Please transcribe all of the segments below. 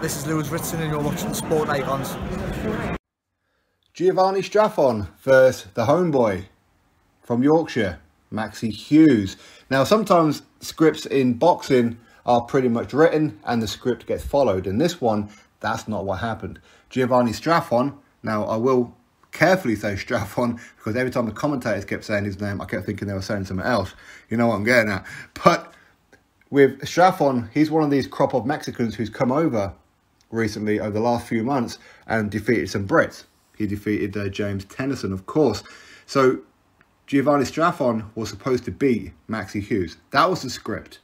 This is Lewis Ritson and you're watching Sport Icons. Jovanni Straffon versus the homeboy from Yorkshire, Maxi Hughes. Now, sometimes scripts in boxing are pretty much written and the script gets followed. In this one, that's not what happened. Jovanni Straffon, now I will carefully say Straffon because every time the commentators kept saying his name, I kept thinking they were saying something else. You know what I'm getting at. But with Straffon, he's one of these crop of Mexicans who's come over recently over the last few months and defeated some Brits. He defeated James Tennyson, of course. So Jovanni Straffon was supposed to beat Maxi Hughes. That was the script.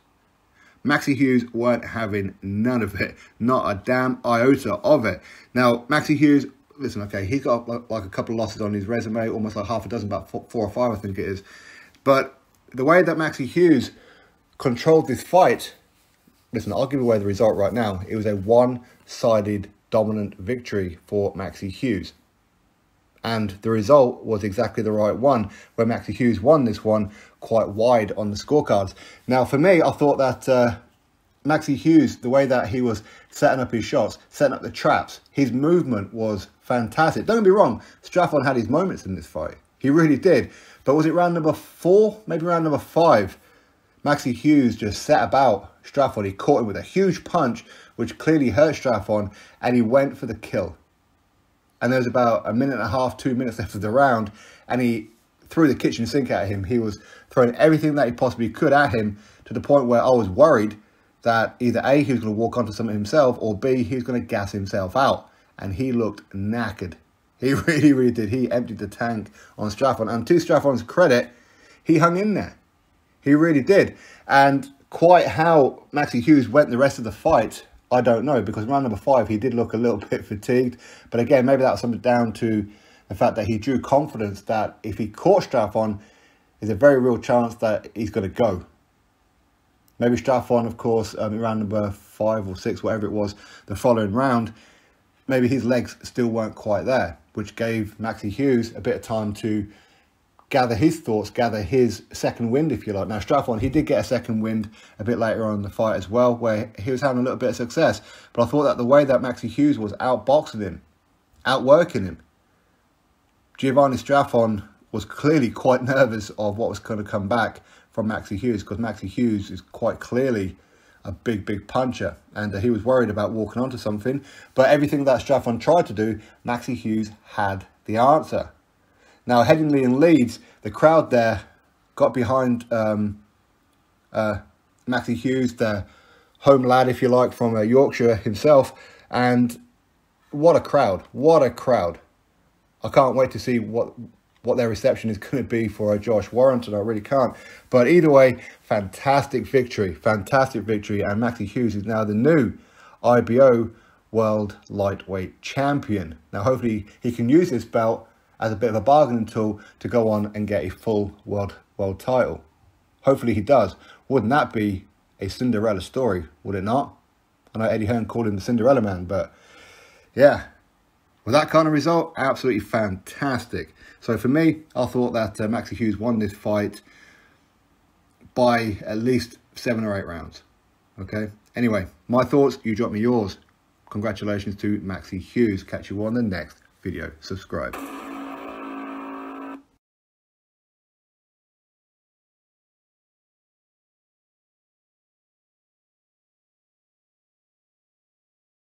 Maxi Hughes weren't having none of it. Not a damn iota of it. Now, Maxi Hughes, listen, okay, he's got like a couple of losses on his resume, almost like half a dozen, about 4 or 5, I think it is. But the way that Maxi Hughes controlled this fight, listen, I'll give away the result right now. It was a one-sided dominant victory for Maxi Hughes. And the result was exactly the right one, where Maxi Hughes won this one quite wide on the scorecards. Now, for me, I thought that Maxi Hughes, the way that he was setting up his shots, setting up the traps, his movement was fantastic. Don't get me wrong, Straffon had his moments in this fight. He really did. But was it round number 4, maybe round number 5? Maxi Hughes just set about Straffon. He caught him with a huge punch, which clearly hurt Straffon, and he went for the kill. And there was about 1.5 minutes, 2 minutes left of the round, and he threw the kitchen sink at him. He was throwing everything that he possibly could at him, to the point where I was worried that either A, he was going to walk onto something himself, or B, he was going to gas himself out. And he looked knackered. He really, really did. He emptied the tank on Straffon. And to Straffon's credit, he hung in there. He really did. And quite how Maxi Hughes went the rest of the fight, I don't know, because round number 5, he did look a little bit fatigued. But again, maybe that was something down to the fact that he drew confidence that if he caught Straffon, there's a very real chance that he's going to go. Maybe Straffon, of course, in round number 5 or 6, whatever it was, the following round, maybe his legs still weren't quite there, which gave Maxi Hughes a bit of time to gather his thoughts, gather his second wind, if you like. Now, Straffon, he did get a second wind a bit later on in the fight as well, where he was having a little bit of success. But I thought that the way that Maxi Hughes was outboxing him, outworking him, Jovanni Straffon was clearly quite nervous of what was going to come back from Maxi Hughes, because Maxi Hughes is quite clearly a big, big puncher, and he was worried about walking onto something. But everything that Straffon tried to do, Maxi Hughes had the answer. Now, Headingley and Leeds, the crowd there got behind Maxi Hughes, the home lad, if you like, from Yorkshire himself. And what a crowd. What a crowd. I can't wait to see what their reception is going to be for Josh Warrington. I really can't. But either way, fantastic victory. Fantastic victory. And Maxi Hughes is now the new IBO World Lightweight Champion. Now, hopefully he can use this belt as a bit of a bargaining tool to go on and get a full world title. Hopefully he does. Wouldn't that be a Cinderella story, would it not? I know Eddie Hearn called him the Cinderella Man, but yeah, with that kind of result, absolutely fantastic. So for me, I thought that Maxi Hughes won this fight by at least 7 or 8 rounds. Okay. Anyway, my thoughts, you drop me yours. Congratulations to Maxi Hughes. Catch you on the next video. Subscribe.